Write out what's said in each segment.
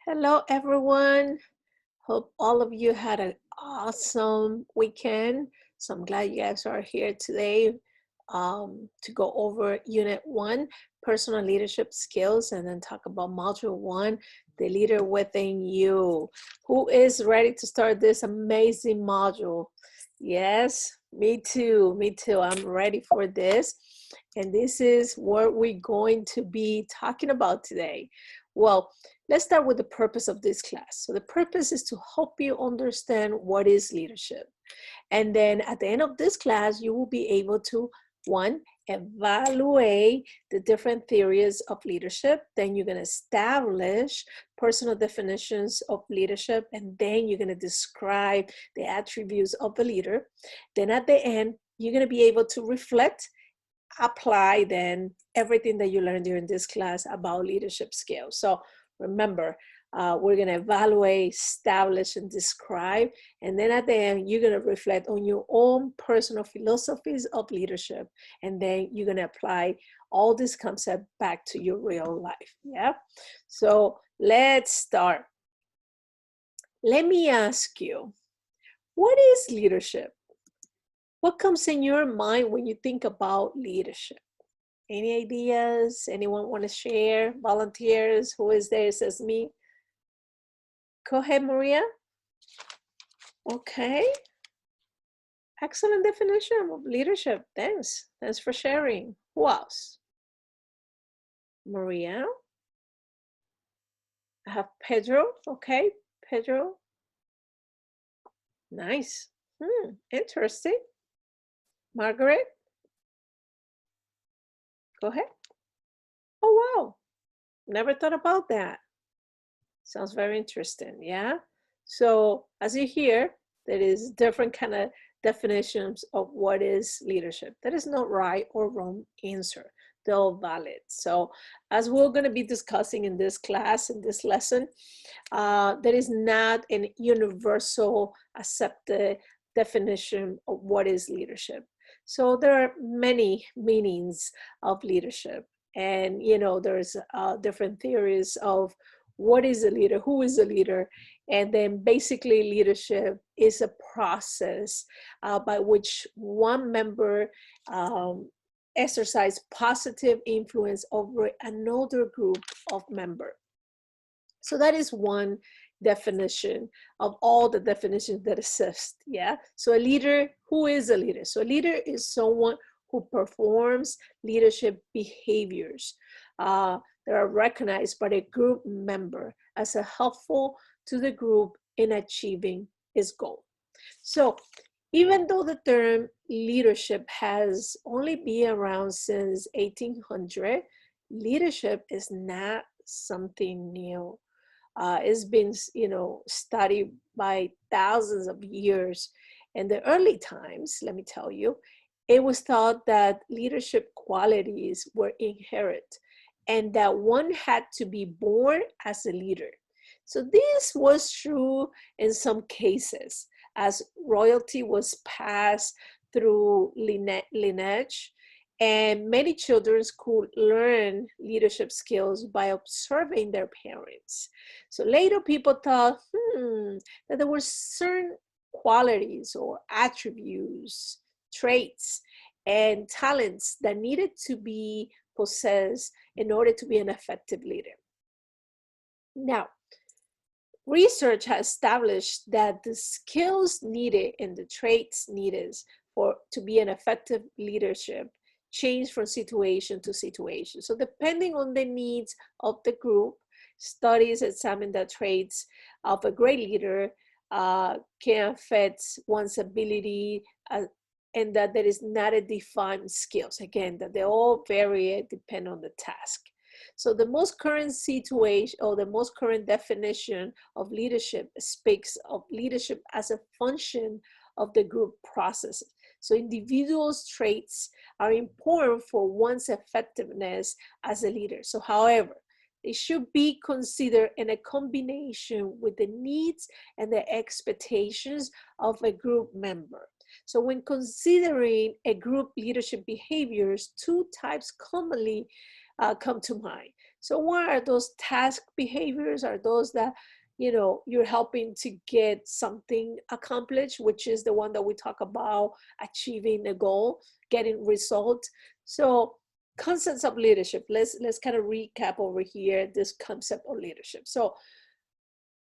Hello, everyone. Hope all of you had an awesome weekend. So I'm glad you guys are here today to go over Unit 1, Personal Leadership Skills, and then talk about Module 1, The Leader Within You. Who is ready to start this amazing module? Yes, me too. Me too. I'm ready for this. And this is what we're going to be talking about today. Well, let's start with the purpose of this class. So the purpose is to help you understand what is leadership. And then at the end of this class, you will be able to, one, evaluate the different theories of leadership. Then you're going to establish personal definitions of leadership. And then you're going to describe the attributes of the leader. Then at the end, you're going to be able to reflect, apply then everything that you learned during this class about leadership skills. So remember, we're going to evaluate, establish, and describe. And then at the end, you're going to reflect on your own personal philosophies of leadership. And then you're going to apply all this concept back to your real life. Yeah. So let's start. Let me ask you, what is leadership? What comes in your mind when you think about leadership? Any ideas? Anyone want to share? Volunteers? Who is there? Says me. Go ahead, Maria. Okay. Excellent definition of leadership. Thanks. Thanks for sharing. Who else? Maria. I have Pedro. Okay, Pedro. Nice. Interesting. Margaret. Go ahead. Oh, wow. Never thought about that. Sounds very interesting. Yeah. So as you hear, there is different kind of definitions of what is leadership. There is no right or wrong answer. They're all valid. So as we're going to be discussing in this class, in this lesson, there is not an universal accepted definition of what is leadership. So there are many meanings of leadership. And, you know, there's different theories of what is a leader, who is a leader, and then basically leadership is a process by which one member exercise positive influence over another group of members. So that is one definition of all the definitions that exist. Yeah. So a leader, who is a leader? So a leader is someone who performs leadership behaviors that are recognized by a group member as a helpful to the group in achieving its goal. So even though the term leadership has only been around since 1800, leadership is not something new. It's been, studied by thousands of years. In the early times, let me tell you, it was thought that leadership qualities were inherent and that one had to be born as a leader. So this was true in some cases, as royalty was passed through lineage, and many children could learn leadership skills by observing their parents. So later people thought, that there were certain qualities or attributes, traits, and talents that needed to be possessed in order to be an effective leader. Now, research has established that the skills needed and the traits needed to be an effective leadership change from situation to situation. So depending on the needs of the group, studies examine the traits of a great leader can affect one's ability and that there is not a defined skills. Again, that they all vary, depend on the task. So the most current situation or the most current definition of leadership speaks of leadership as a function of the group process. So individuals' traits are important for one's effectiveness as a leader. So however, they should be considered in a combination with the needs and the expectations of a group member. So when considering a group leadership behaviors, two types commonly come to mind. So what are those task behaviors? Are those that, you know, you're helping to get something accomplished, which is the one that we talk about, achieving a goal, getting results. So concepts of leadership, let's kind of recap over here this concept of leadership. So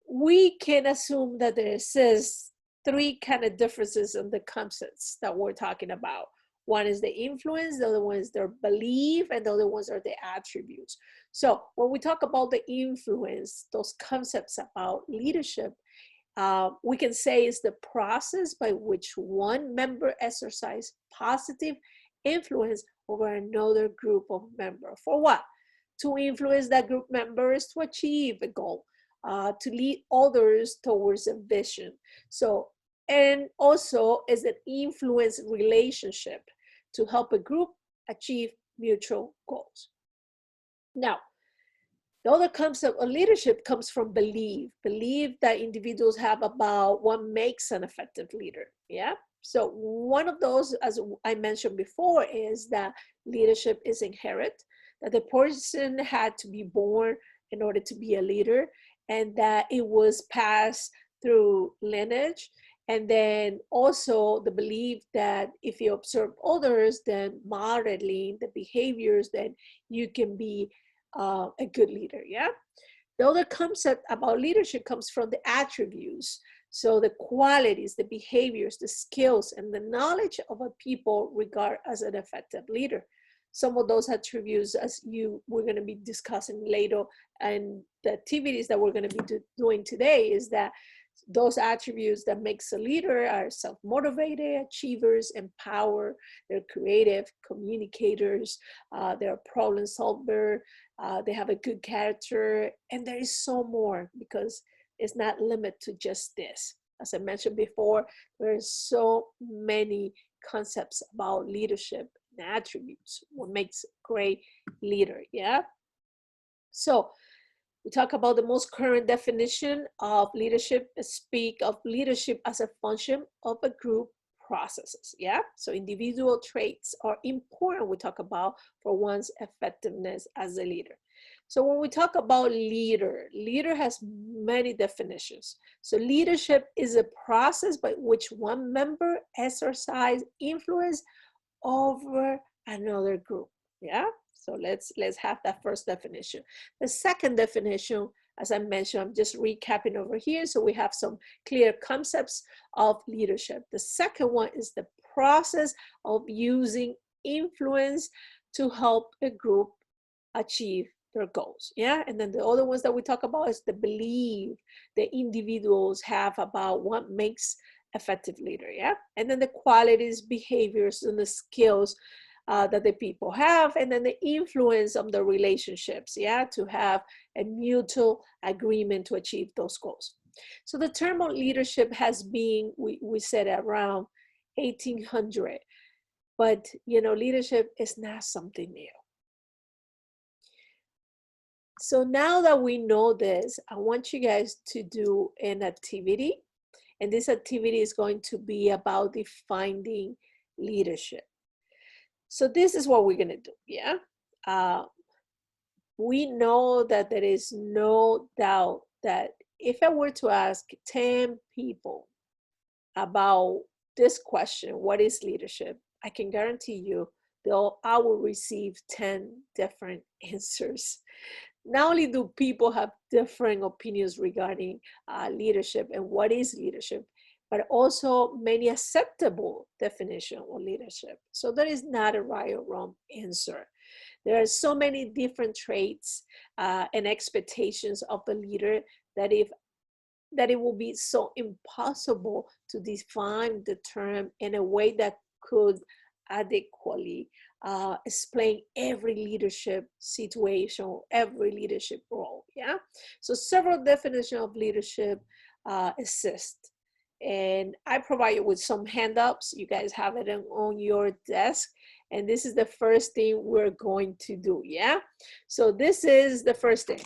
we can assume that there exists three kind of differences in the concepts that we're talking about. One is the influence, the other one is their belief, and the other ones are the attributes. So when we talk about the influence, those concepts about leadership, we can say is the process by which one member exercises positive influence over another group of members. For what? To influence that group members to achieve a goal, to lead others towards a vision. So, and also is an influence relationship to help a group achieve mutual goals. Now, the other concept of leadership comes from belief that individuals have about what makes an effective leader. Yeah. So one of those, as I mentioned before, is that leadership is inherent, that the person had to be born in order to be a leader, and that it was passed through lineage. And then also the belief that if you observe others, then modeling the behaviors, then you can be a good leader. Yeah. The other concept about leadership comes from the attributes. So the qualities, the behaviors, the skills, and the knowledge of a people regard as an effective leader. Some of those attributes, as we're going to be discussing later, and the activities that we're going to be doing today, is that those attributes that makes a leader are self-motivated, achievers, empowered, they're creative, communicators, they're problem solver, they have a good character, and there is so more, because it's not limited to just this. As I mentioned before, there's so many concepts about leadership and attributes, what makes a great leader. Yeah. So we talk about the most current definition of leadership, speak of leadership as a function of a group processes. Yeah. So individual traits are important, we talk about, for one's effectiveness as a leader. So when we talk about leader has many definitions. So leadership is a process by which one member exercises influence over another group. Yeah. So let's have that first definition. The second definition, as I mentioned, I'm just recapping over here, so we have some clear concepts of leadership. The second one is the process of using influence to help a group achieve their goals. Yeah. And then the other ones that we talk about is the belief the individuals have about what makes effective leader. Yeah. And then the qualities, behaviors, and the skills that the people have, and then the influence of the relationships. Yeah. To have a mutual agreement to achieve those goals. So the term of leadership has been, we said, around 1800, but you know, leadership is not something new. So now that we know this, I want you guys to do an activity. And this activity is going to be about defining leadership. So this is what we're going to do. Yeah. We know that there is no doubt that if I were to ask 10 people about this question, what is leadership? I can guarantee you I will receive 10 different answers. Not only do people have different opinions regarding leadership and what is leadership, but also many acceptable definition of leadership. So there is not a right or wrong answer. There are so many different traits and expectations of the leader that it will be so impossible to define the term in a way that could adequately explain every leadership situation, every leadership role. Yeah. So several definitions of leadership exist. And I provide you with some handouts. You guys have it on your desk. And this is the first thing we're going to do. Yeah. So this is the first thing.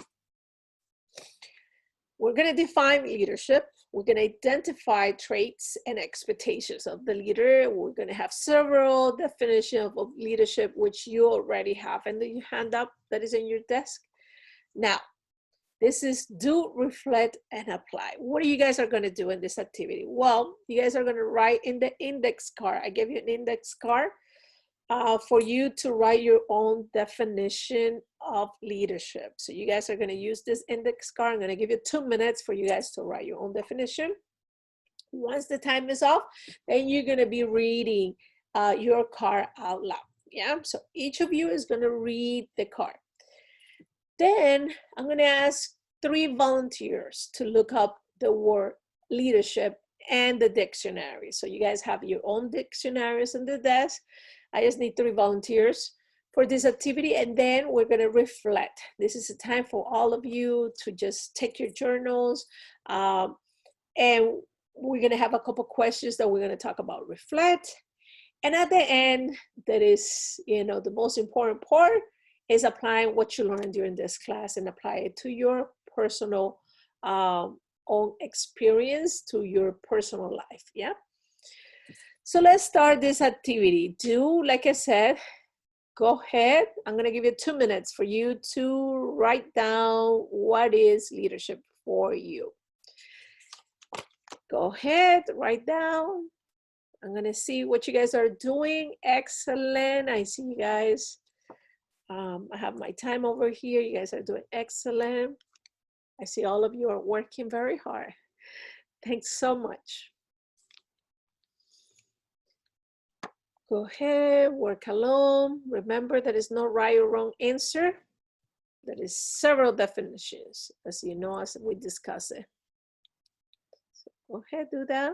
We're going to define leadership. We're going to identify traits and expectations of the leader. We're going to have several definitions of leadership, which you already have in the handout that is in your desk. Now, this is do, reflect, and apply. What are you guys are going to do in this activity? Well, you guys are going to write in the index card. I gave you an index card for you to write your own definition of leadership. So you guys are going to use this index card. I'm going to give you 2 minutes for you guys to write your own definition. Once the time is off, then you're going to be reading your card out loud. Yeah, so each of you is going to read the card. Then I'm going to ask 3 volunteers to look up the word leadership and the dictionary. So you guys have your own dictionaries on the desk. I just need 3 volunteers for this activity, and then we're going to reflect. This is a time for all of you to just take your journals, and we're going to have a couple questions that we're going to talk about. Reflect, and at the end, that is, the most important part is applying what you learned during this class and apply it to your personal own experience, to your personal life. Yeah. So let's start this activity. Do, like I said, go ahead. I'm going to give you 2 minutes for you to write down what is leadership for you. Go ahead, write down. I'm going to see what you guys are doing. Excellent. I see you guys. I have my time over here. You guys are doing excellent. I see all of you are working very hard. Thanks so much. Go ahead, work alone. Remember, there is no right or wrong answer. There is several definitions, as you know, as we discuss it. So go ahead, do that.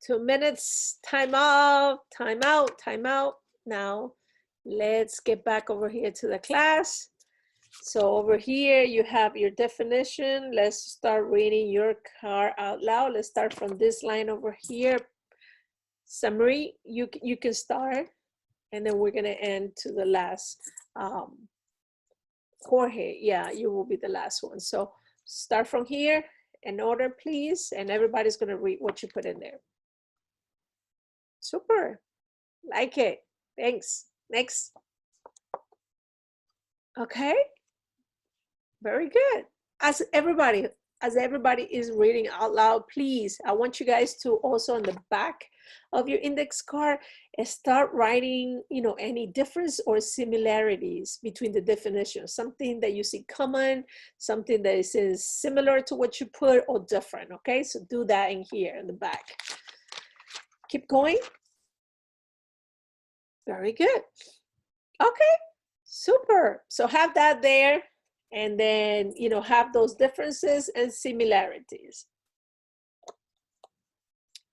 2 minutes, time off, time out, time out. Now, let's get back over here to the class. So over here, you have your definition. Let's start reading your card out loud. Let's start from this line over here. Summary, you can start, and then we're gonna end to the last. Jorge, yeah, you will be the last one. So start from here in order, please, and everybody's gonna read what you put in there. Super, like it, thanks. Next. Okay, very good. As everybody is reading out loud, please, I want you guys to also on the back of your index card start writing, any difference or similarities between the definitions, something that you see common, something that is similar to what you put or different, okay? So do that in here in the back. Keep going. Very good. Okay, super. So have that there, and then, have those differences and similarities.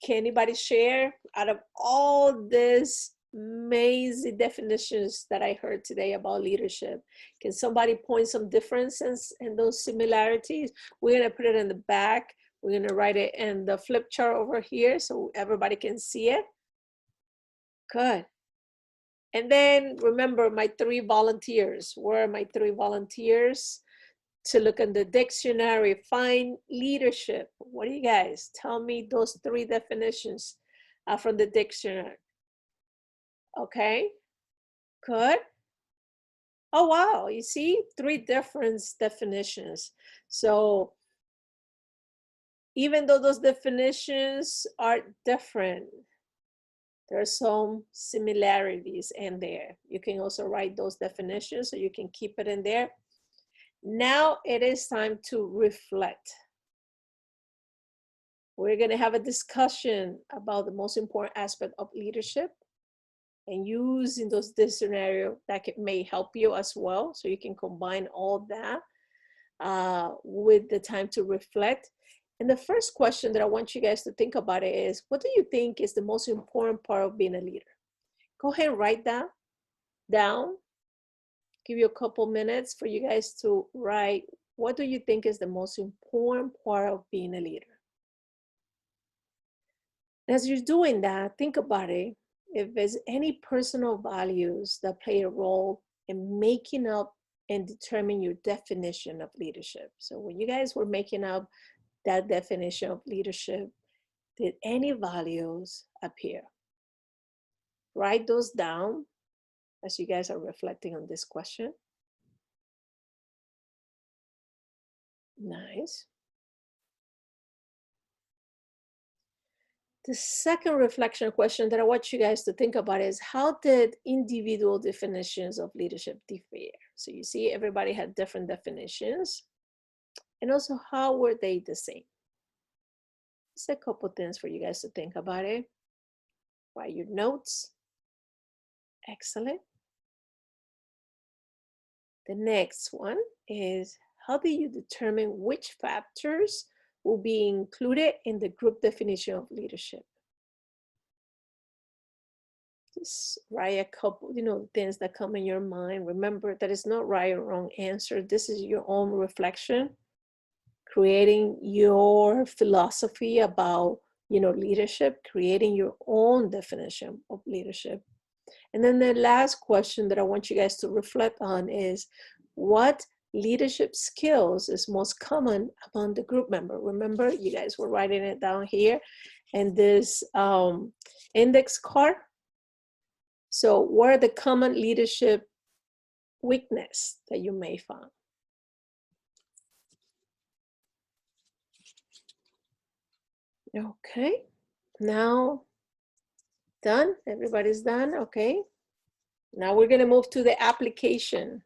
Can anybody share out of all these amazing definitions that I heard today about leadership? Can somebody point some differences and those similarities? We're gonna put it in the back. We're gonna write it in the flip chart over here so everybody can see it. Good. And then remember my 3 volunteers. Where are my 3 volunteers? To look in the dictionary, find leadership. What do you guys? Tell me those 3 definitions from the dictionary. Okay, good. Oh, wow, you see 3 different definitions. So even though those definitions are different, there are some similarities in there. You can also write those definitions so you can keep it in there. Now it is time to reflect. We're going to have a discussion about the most important aspect of leadership and using those scenarios that may help you as well. So you can combine all that with the time to reflect. And the first question that I want you guys to think about it is, what do you think is the most important part of being a leader? Go ahead and write that down. Give you a couple minutes for you guys to write, what do you think is the most important part of being a leader? As you're doing that, think about it. If there's any personal values that play a role in making up and determine your definition of leadership. So when you guys were making up that definition of leadership, did any values appear? Write those down as you guys are reflecting on this question. Nice. The second reflection question that I want you guys to think about is, how did individual definitions of leadership differ? So you see everybody had different definitions. And also, how were they the same? Just a couple things for you guys to think about it. Write your notes. Excellent. The next one is, how do you determine which factors will be included in the group definition of leadership? Just write a couple, things that come in your mind. Remember that it's not right or wrong answer. This is your own reflection, creating your philosophy about, leadership, creating your own definition of leadership. And then the last question that I want you guys to reflect on is, what leadership skills is most common among the group member? Remember, you guys were writing it down here in this index card. So what are the common leadership weakness that you may find? Okay, now done. Everybody's done. Okay, now we're going to move to the application.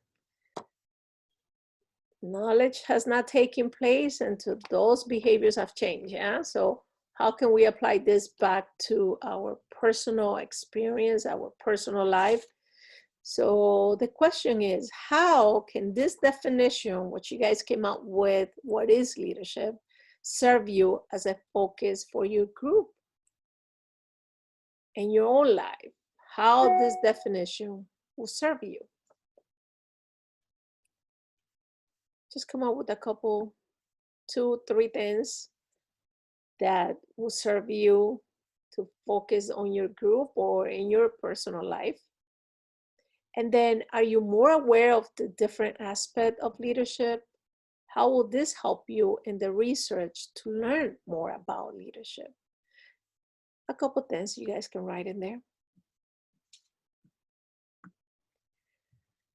Knowledge has not taken place until those behaviors have changed. Yeah, so how can we apply this back to our personal experience, our personal life? So the question is, how can this definition, what you guys came up with, what is leadership, serve you as a focus for your group in your own life? How this definition will serve you? Just come up with a couple, 2, 3 things that will serve you to focus on your group or in your personal life. And then, are you more aware of the different aspects of leadership? How will this help you in the research to learn more about leadership? A couple things you guys can write in there.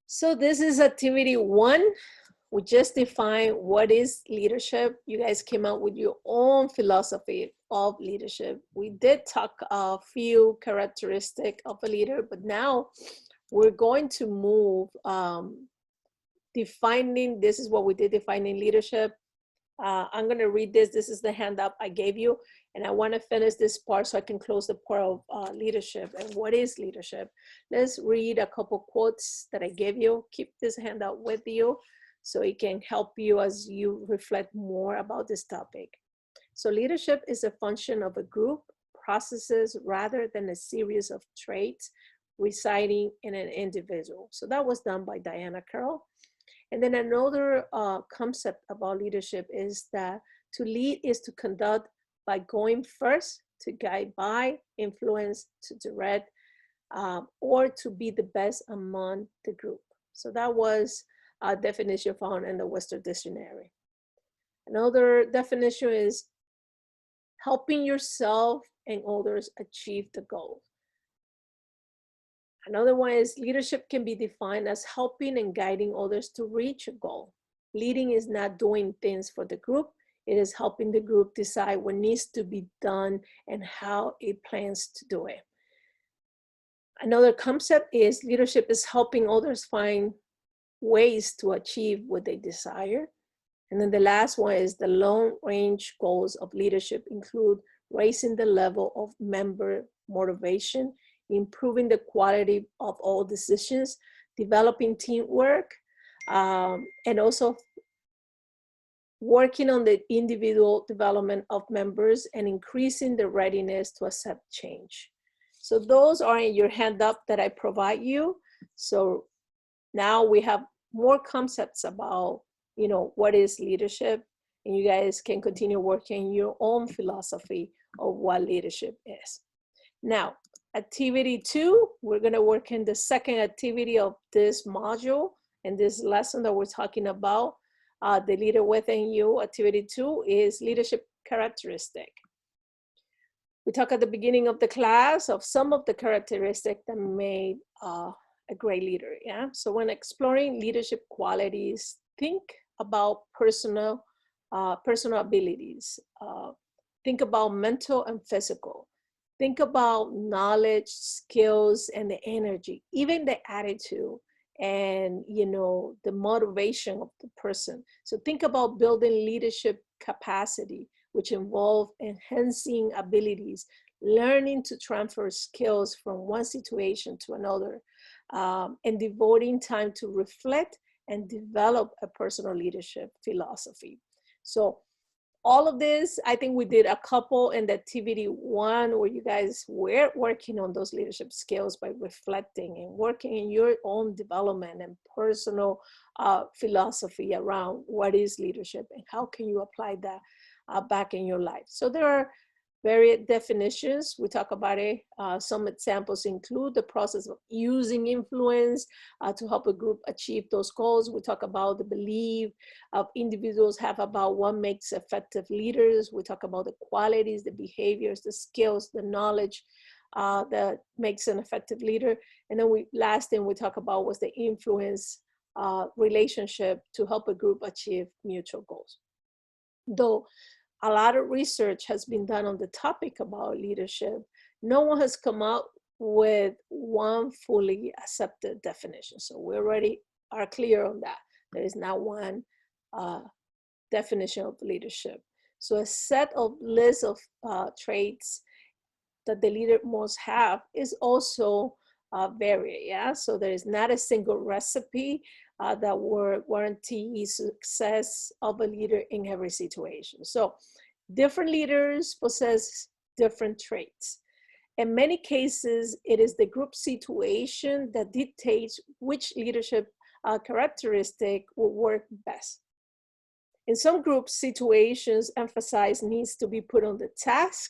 So this is activity 1. We just defined what is leadership. You guys came up with your own philosophy of leadership. We did talk a few characteristics of a leader, but now we're going to move defining. This is what we did, defining leadership. I'm going to read this. This is the handout I gave you, and I want to finish this part so I can close the part of leadership and what is leadership. Let's read a couple quotes that I gave you. Keep this handout with you so it can help you as you reflect more about this topic. So leadership is a function of a group, processes rather than a series of traits residing in an individual. So that was done by Diana Carroll. And then another concept about leadership is that to lead is to conduct by going first, to guide by, influence, to direct, or to be the best among the group. So that was a definition found in the Webster Dictionary. Another definition is helping yourself and others achieve the goal. Another one is leadership can be defined as helping and guiding others to reach a goal. Leading is not doing things for the group. It is helping the group decide what needs to be done and how it plans to do it. Another concept is leadership is helping others find ways to achieve what they desire. And then the last one is the long-range goals of leadership include raising the level of member motivation, improving the quality of all decisions, developing teamwork, and also working on the individual development of members and increasing the readiness to accept change. So those are in your handout that I provide you. So now we have more concepts about, what is leadership, and you guys can continue working your own philosophy of what leadership is. Now, activity 2, we're going to work in the second activity of this module and this lesson that we're talking about. The leader within you. Activity 2 is leadership characteristic. We talked at the beginning of the class of some of the characteristics that made a great leader. Yeah. So when exploring leadership qualities, think about personal personal abilities. Think about mental and physical. Think about knowledge, skills, and the energy, even the attitude and, you know, the motivation of the person. So think about building leadership capacity, which involve enhancing abilities, learning to transfer skills from one situation to another, and devoting time to reflect and develop a personal leadership philosophy. So all of this, I think we did a couple in the activity one where you guys were working on those leadership skills by reflecting and working in your own development and personal philosophy around what is leadership and how can you apply that back in your life. So there are various definitions. We talk about it. Some examples include the process of using influence to help a group achieve those goals. We talk about the belief of individuals have about what makes effective leaders. We talk about the qualities, the behaviors, the skills, the knowledge that makes an effective leader. And then last thing we talk about was the influence relationship to help a group achieve mutual goals. Though a lot of research has been done on the topic about leadership, no one has come out with one fully accepted definition. So we already are clear on that. There is not one definition of leadership. So a set of lists of traits that the leader must have is also vary, yeah? So there is not a single recipe that will guarantee success of a leader in every situation. So different leaders possess different traits. In many cases, it is the group situation that dictates which leadership characteristic will work best. In some group situations, emphasis needs to be put on the task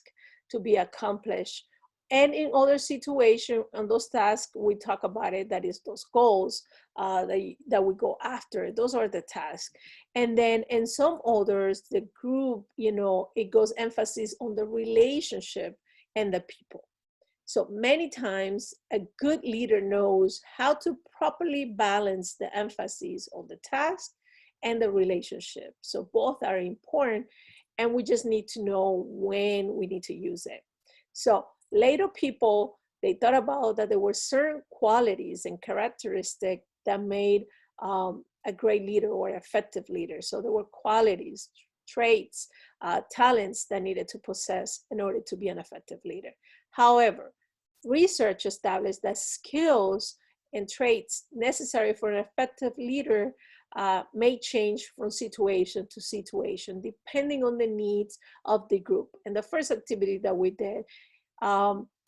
to be accomplished. And in other situations, on those tasks, we talk about it, that is those goals that we go after. Those are the tasks. And then in some others, the group, you know, it goes emphasis on the relationship and the people. So many times a good leader knows how to properly balance the emphasis on the task and the relationship. So both are important and we just need to know when we need to use it. So later people, they thought about that there were certain qualities and characteristics that made a great leader or effective leader. So there were qualities, traits, talents that needed to possess in order to be an effective leader. However, research established that skills and traits necessary for an effective leader may change from situation to situation, depending on the needs of the group. And the first activity that we did,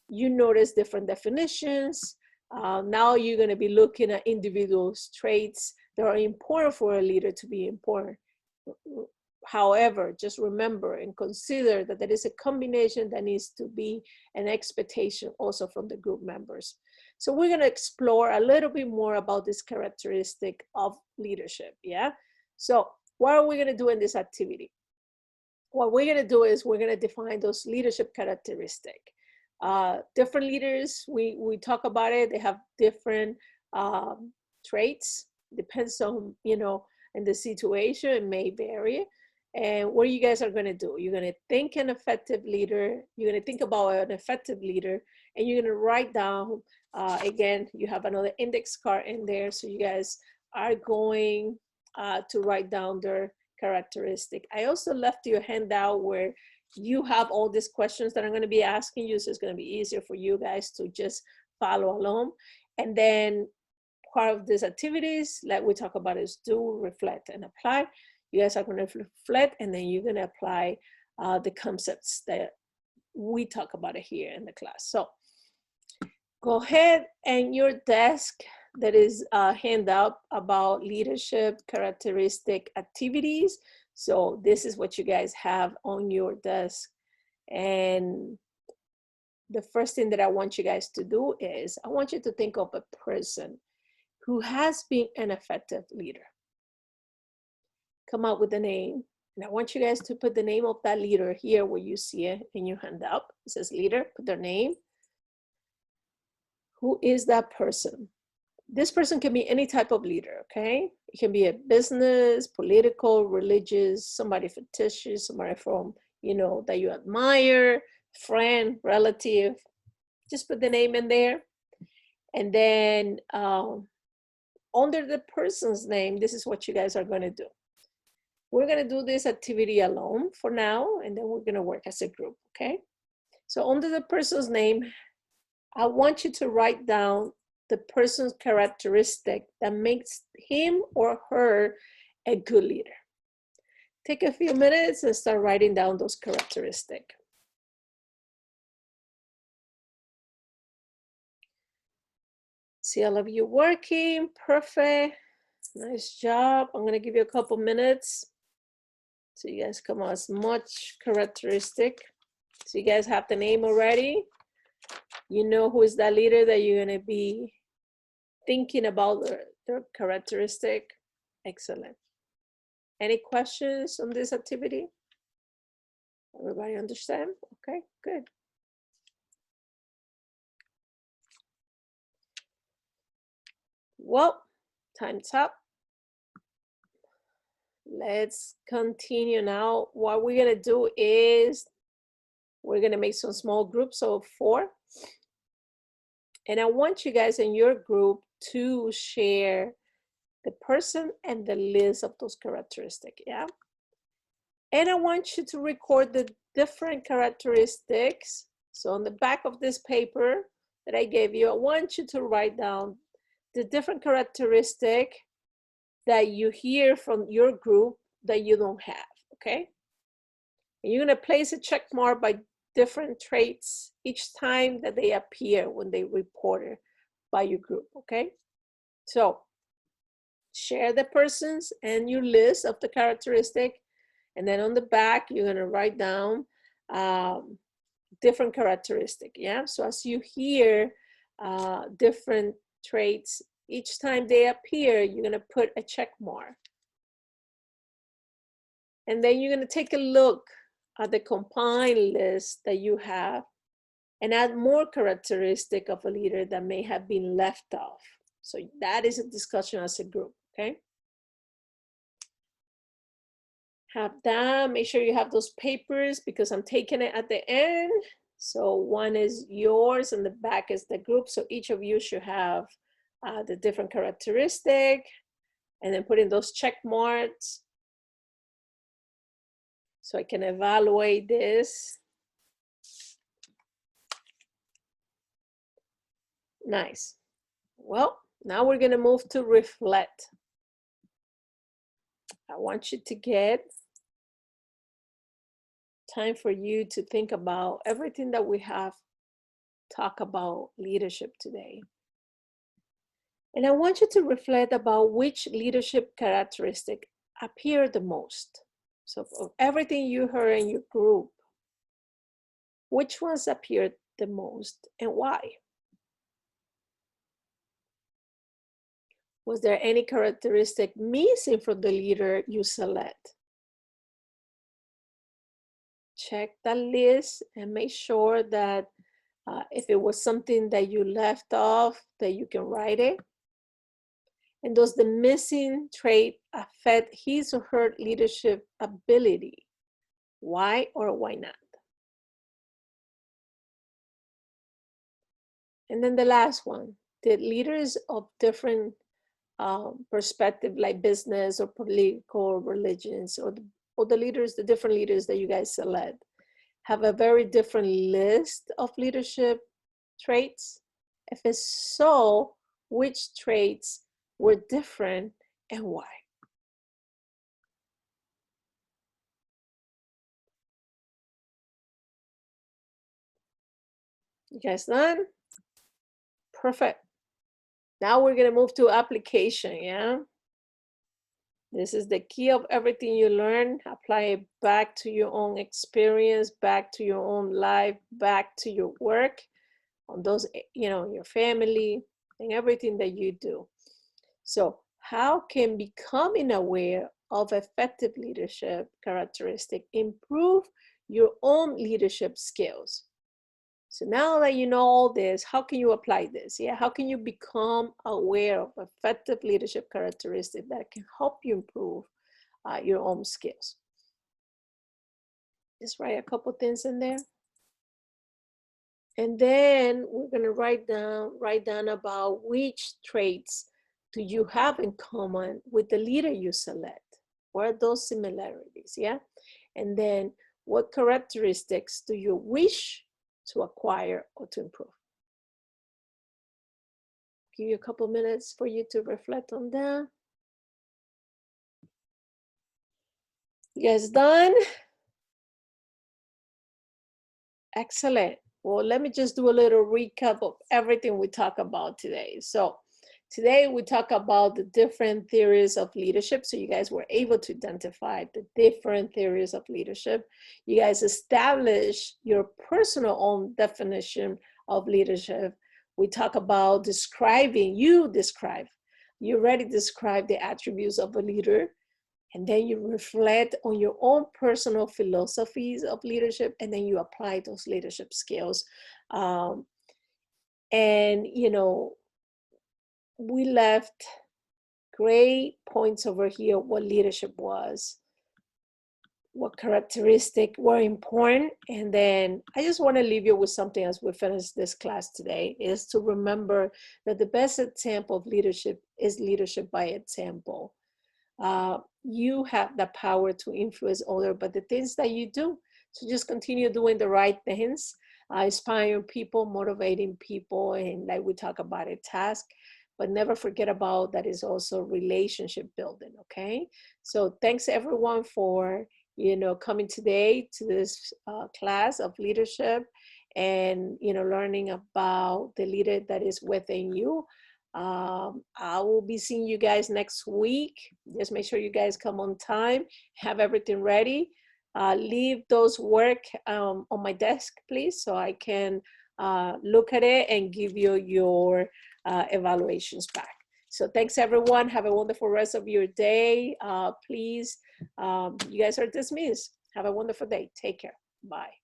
you notice different definitions. Now you're going to be looking at individual traits that are important for a leader to be important. However, just remember and consider that there is a combination that needs to be an expectation also from the group members. So we're going to explore a little bit more about this characteristic of leadership, yeah? So what are we going to do in this activity? What we're going to do is we're going to define those leadership characteristics. Different leaders, we talk about it, they have different traits, depends on, you know, in the situation, it may vary. And what you guys are going to do, you're going to think an effective leader, you're going to think about an effective leader, and you're going to write down, again, you have another index card in there, so you guys are going to write down their characteristic. I also left you a handout where you have all these questions that I'm going to be asking you, so it's going to be easier for you guys to just follow along. And then part of these activities, like we talk about, is do, reflect, and apply. You guys are going to reflect, and then you're going to apply the concepts that we talk about it here in the class. So go ahead, and your desk, that is a handout about leadership characteristic activities. So this is what you guys have on your desk. And the first thing that I want you guys to do is I want you to think of a person who has been an effective leader. Come up with a name. And I want you guys to put the name of that leader here where you see it in your handout. It says leader, put their name. Who is that person? This person can be any type of leader, okay? It can be a business, political, religious, somebody fictitious, somebody from, you know, that you admire, friend, relative. Just put the name in there. And then under the person's name, this is what you guys are going to do. We're going to do this activity alone for now, and then we're going to work as a group, okay? So under the person's name, I want you to write down the person's characteristic that makes him or her a good leader. Take a few minutes and start writing down those characteristics. See all of you working, perfect, nice job. I'm gonna give you a couple minutes so you guys come up as much characteristic. So you guys have the name already. You know who is that leader that you're gonna be thinking about their characteristic. Excellent. Any questions on this activity? Everybody understand? Okay, good. Well, time's up. Let's continue now. What we're gonna do is we're gonna make some small groups of 4. And I want you guys in your group to share the person and the list of those characteristics, yeah? And I want you to record the different characteristics. So on the back of this paper that I gave you, I want you to write down the different characteristic that you hear from your group that you don't have, okay? And you're gonna place a check mark by different traits each time that they appear when they reported by your group, okay? So share the persons and your list of the characteristic, and then on the back, you're gonna write down different characteristic, yeah? So as you hear different traits, each time they appear, you're gonna put a check mark. And then you're gonna take a look at the combined list that you have and add more characteristic of a leader that may have been left off. So that is a discussion as a group, okay? Have that, make sure you have those papers because I'm taking it at the end. So one is yours and the back is the group. So each of you should have the different characteristic and then put in those check marks so I can evaluate this. Nice. Well, now we're gonna move to reflect. I want you to get time for you to think about everything that we have talked about leadership today. And I want you to reflect about which leadership characteristic appear the most. So of everything you heard in your group, which ones appeared the most and why? Was there any characteristic missing from the leader you select? Check that list and make sure that if it was something that you left off, that you can write it. And does the missing trait affect his or her leadership ability? Why or why not? And then the last one, did leaders of different perspective like business or political or religions or the leaders, the different leaders that you guys select have a very different list of leadership traits? If it's so, which traits were different and why? You guys done? Perfect. Now we're gonna move to application, yeah? This is the key of everything you learn. Apply it back to your own experience, back to your own life, back to your work, on those, you know, your family and everything that you do. So how can becoming aware of effective leadership characteristic improve your own leadership skills? So now that you know all this, how can you apply this? Yeah, how can you become aware of effective leadership characteristics that can help you improve your own skills? Just write a couple things in there. And then we're going to write down about which traits do you have in common with the leader you select? What are those similarities? Yeah. And then what characteristics do you wish to acquire or to improve? Give you a couple minutes for you to reflect on that. You guys done? Excellent. Well, let me just do a little recap of everything we talked about today. So today we talk about the different theories of leadership. So you guys were able to identify the different theories of leadership. You guys establish your personal own definition of leadership. We talk about you already describe the attributes of a leader. And then you reflect on your own personal philosophies of leadership, and then you apply those leadership skills. And, we left great points over here, what leadership was, what characteristics were important. And then I just want to leave you with something as we finish this class today, is to remember that the best example of leadership is leadership by example. You have the power to influence others, but the things that you do, so just continue doing the right things, inspiring people, motivating people, and like we talk about a task, but never forget about that is also relationship building. Okay, so thanks everyone for coming today to this class of leadership, and learning about the leader that is within you. I will be seeing you guys next week. Just make sure you guys come on time, have everything ready. Leave those work on my desk, please, so I can look at it and give you your evaluations back. So thanks everyone. Have a wonderful rest of your day. Please, you guys are dismissed. Have a wonderful day. Take care. Bye.